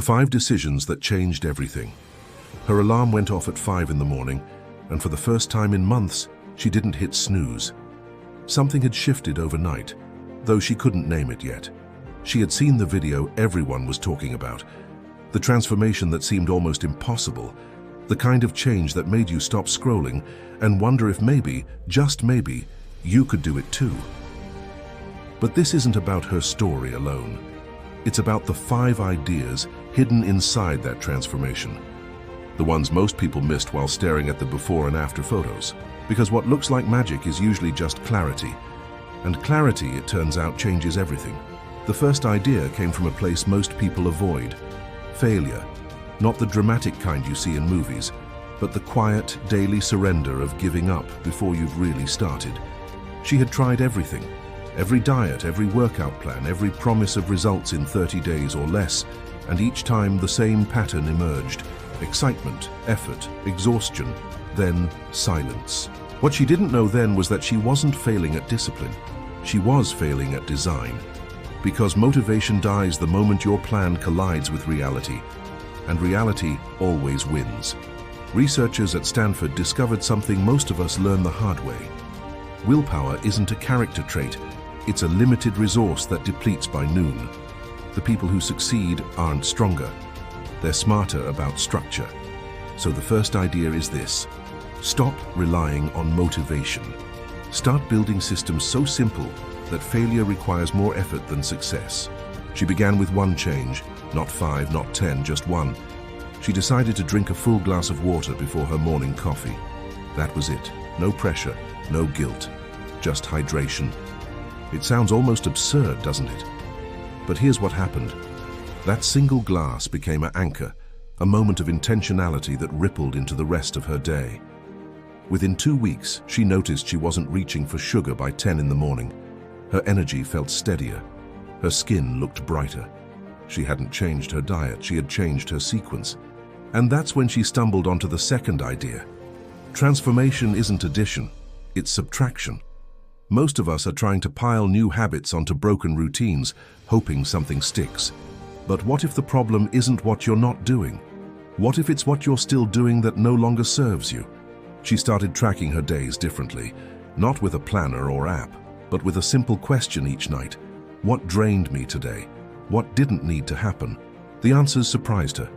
The 5 decisions that changed everything. Her alarm went off at 5 in the morning, and for the first time in months, she didn't hit snooze. Something had shifted overnight, though she couldn't name it yet. She had seen the video everyone was talking about, the transformation that seemed almost impossible, the kind of change that made you stop scrolling and wonder if maybe, just maybe, you could do it too. But this isn't about her story alone. It's about the 5 ideas hidden inside that transformation. The ones most people missed while staring at the before and after photos. Because what looks like magic is usually just clarity. And clarity, it turns out, changes everything. The first idea came from a place most people avoid. Failure. Not the dramatic kind you see in movies, but the quiet, daily surrender of giving up before you've really started. She had tried everything. Every diet, every workout plan, every promise of results in 30 days or less, and each time the same pattern emerged. Excitement, effort, exhaustion, then silence. What she didn't know then was that she wasn't failing at discipline. She was failing at design. Because motivation dies the moment your plan collides with reality, and reality always wins. Researchers at Stanford discovered something most of us learn the hard way. Willpower isn't a character trait, it's a limited resource that depletes by noon. The people who succeed aren't stronger, they're smarter about structure. So the first idea is this: stop relying on motivation. Start building systems so simple that failure requires more effort than success. She began with 1 change, not 5, not 10, just 1. She decided to drink a full glass of water before her morning coffee. That was it. No pressure, no guilt, just hydration. It sounds almost absurd, doesn't it? But here's what happened. That single glass became an anchor, a moment of intentionality that rippled into the rest of her day. Within 2 weeks, she noticed she wasn't reaching for sugar by 10 in the morning. Her energy felt steadier. Her skin looked brighter. She hadn't changed her diet, she had changed her sequence. And that's when she stumbled onto the second idea. Transformation isn't addition, it's subtraction. Most of us are trying to pile new habits onto broken routines, hoping something sticks. But what if the problem isn't what you're not doing? What if it's what you're still doing that no longer serves you? She started tracking her days differently, not with a planner or app, but with a simple question each night. What drained me today? What didn't need to happen? The answers surprised her.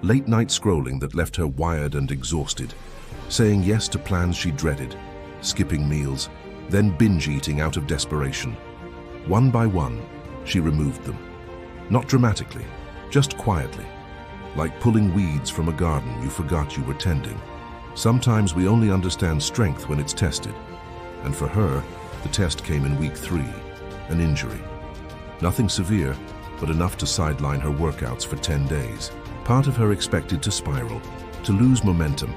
Late night scrolling that left her wired and exhausted. Saying yes to plans she dreaded. Skipping meals, then binge eating out of desperation. One by one, she removed them. Not dramatically, just quietly. Like pulling weeds from a garden you forgot you were tending. Sometimes we only understand strength when it's tested. And for her, the test came in week 3, an injury. Nothing severe, but enough to sideline her workouts for 10 days. Part of her expected to spiral, to lose momentum,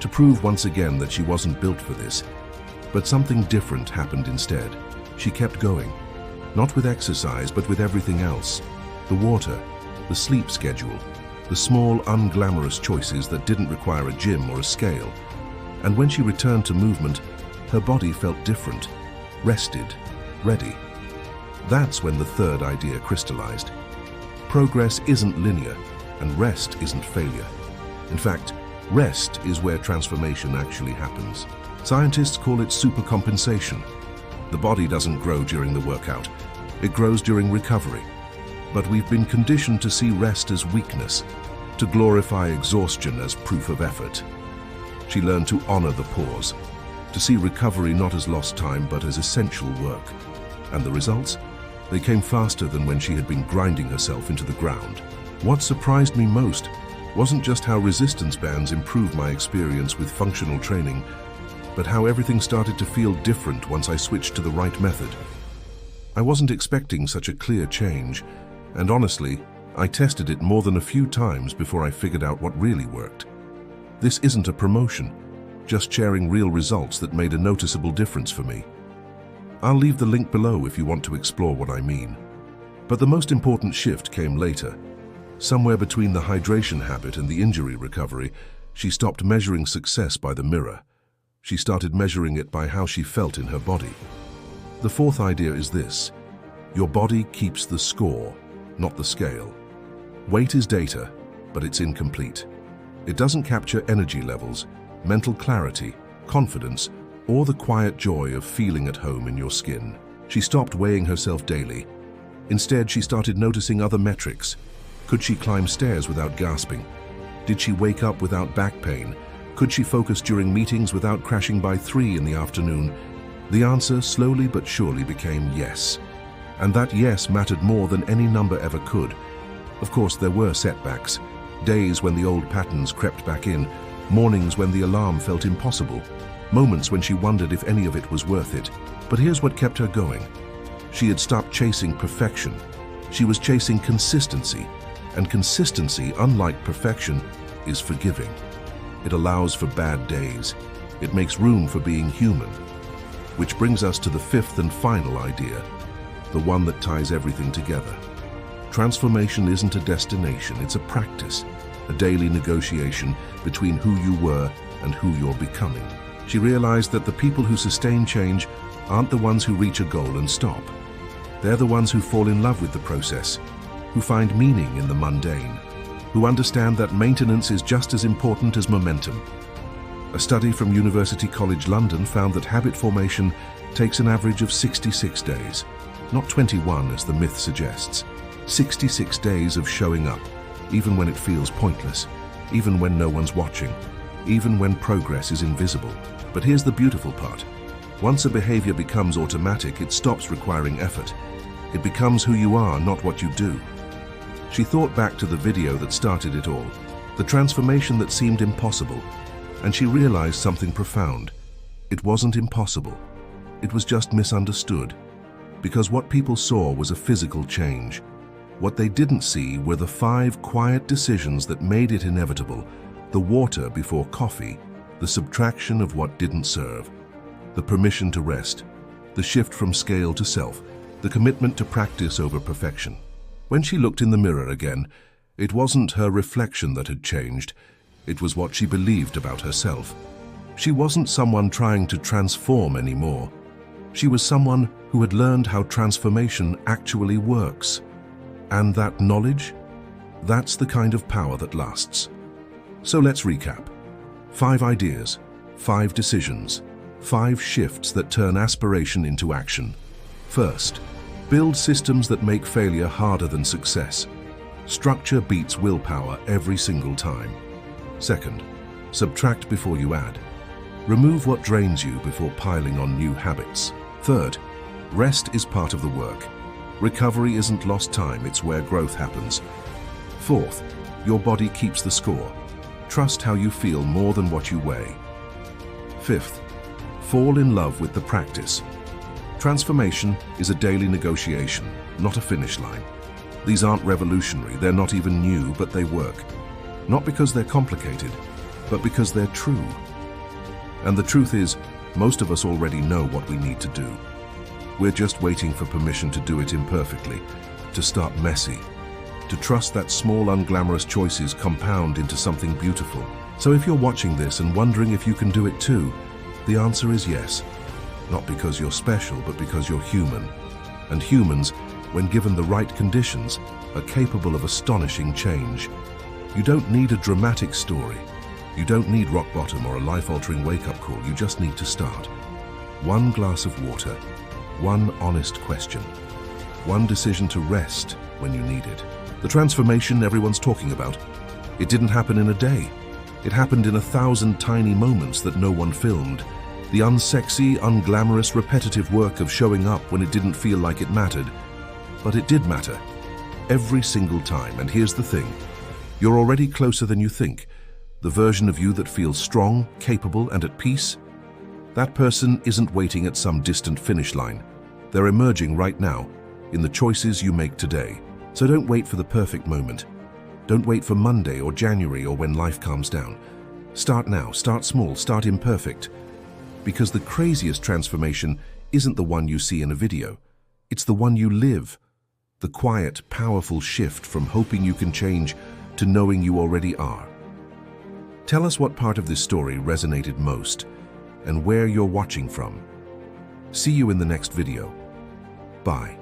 to prove once again that she wasn't built for this. But something different happened instead. She kept going, not with exercise, but with everything else. The water, the sleep schedule, the small, unglamorous choices that didn't require a gym or a scale. And when she returned to movement, her body felt different, rested, ready. That's when the third idea crystallized. Progress isn't linear, and rest isn't failure. In fact, rest is where transformation actually happens. Scientists call it supercompensation. The body doesn't grow during the workout, it grows during recovery. But we've been conditioned to see rest as weakness, to glorify exhaustion as proof of effort. She learned to honor the pause, to see recovery not as lost time but as essential work. And the results? They came faster than when she had been grinding herself into the ground. What surprised me most wasn't just how resistance bands improved my experience with functional training, but how everything started to feel different once I switched to the right method. I wasn't expecting such a clear change, and honestly, I tested it more than a few times before I figured out what really worked. This isn't a promotion, just sharing real results that made a noticeable difference for me. I'll leave the link below if you want to explore what I mean. But the most important shift came later. Somewhere between the hydration habit and the injury recovery, she stopped measuring success by the mirror. She started measuring it by how she felt in her body. The fourth idea is this: your body keeps the score, not the scale. Weight is data, but it's incomplete. It doesn't capture energy levels, mental clarity, confidence, or the quiet joy of feeling at home in your skin. She stopped weighing herself daily. Instead, she started noticing other metrics. Could she climb stairs without gasping? Did she wake up without back pain? Could she focus during meetings without crashing by 3 in the afternoon? The answer slowly but surely became yes. And that yes mattered more than any number ever could. Of course, there were setbacks. Days when the old patterns crept back in, mornings when the alarm felt impossible, moments when she wondered if any of it was worth it. But here's what kept her going. She had stopped chasing perfection. She was chasing consistency. And consistency, unlike perfection, is forgiving. It allows for bad days. It makes room for being human. Which brings us to the fifth and final idea, the one that ties everything together. Transformation isn't a destination, it's a practice, a daily negotiation between who you were and who you're becoming. She realized that the people who sustain change aren't the ones who reach a goal and stop. They're the ones who fall in love with the process, who find meaning in the mundane, who understand that maintenance is just as important as momentum. A study from University College London found that habit formation takes an average of 66 days, not 21 as the myth suggests. 66 days of showing up, even when it feels pointless, even when no one's watching, even when progress is invisible. But here's the beautiful part. Once a behavior becomes automatic, it stops requiring effort. It becomes who you are, not what you do. She thought back to the video that started it all, the transformation that seemed impossible, and she realized something profound. It wasn't impossible. It was just misunderstood. Because what people saw was a physical change. What they didn't see were the 5 quiet decisions that made it inevitable, the water before coffee, the subtraction of what didn't serve, the permission to rest, the shift from scale to self, the commitment to practice over perfection. When she looked in the mirror again, it wasn't her reflection that had changed, it was what she believed about herself. She wasn't someone trying to transform anymore. She was someone who had learned how transformation actually works. And that knowledge, that's the kind of power that lasts. So let's recap. 5 ideas, 5 decisions, 5 shifts that turn aspiration into action. First, build systems that make failure harder than success. Structure beats willpower every single time. Second, subtract before you add. Remove what drains you before piling on new habits. Third, rest is part of the work. Recovery isn't lost time, it's where growth happens. Fourth, your body keeps the score. Trust how you feel more than what you weigh. Fifth, fall in love with the practice. Transformation is a daily negotiation, not a finish line. These aren't revolutionary, they're not even new, but they work. Not because they're complicated, but because they're true. And the truth is, most of us already know what we need to do. We're just waiting for permission to do it imperfectly, to start messy, to trust that small unglamorous choices compound into something beautiful. So if you're watching this and wondering if you can do it too, the answer is yes. Not because you're special, but because you're human. And humans, when given the right conditions, are capable of astonishing change. You don't need a dramatic story. You don't need rock bottom or a life-altering wake-up call. You just need to start. One glass of water, one honest question, one decision to rest when you need it. The transformation everyone's talking about, it didn't happen in a day. It happened in 1,000 tiny moments that no one filmed. The unsexy, unglamorous, repetitive work of showing up when it didn't feel like it mattered. But it did matter. Every single time. And here's the thing. You're already closer than you think. The version of you that feels strong, capable, and at peace. That person isn't waiting at some distant finish line. They're emerging right now, in the choices you make today. So don't wait for the perfect moment. Don't wait for Monday or January or when life calms down. Start now, start small, start imperfect. Because the craziest transformation isn't the one you see in a video. It's the one you live. The quiet, powerful shift from hoping you can change to knowing you already are. Tell us what part of this story resonated most and where you're watching from. See you in the next video. Bye.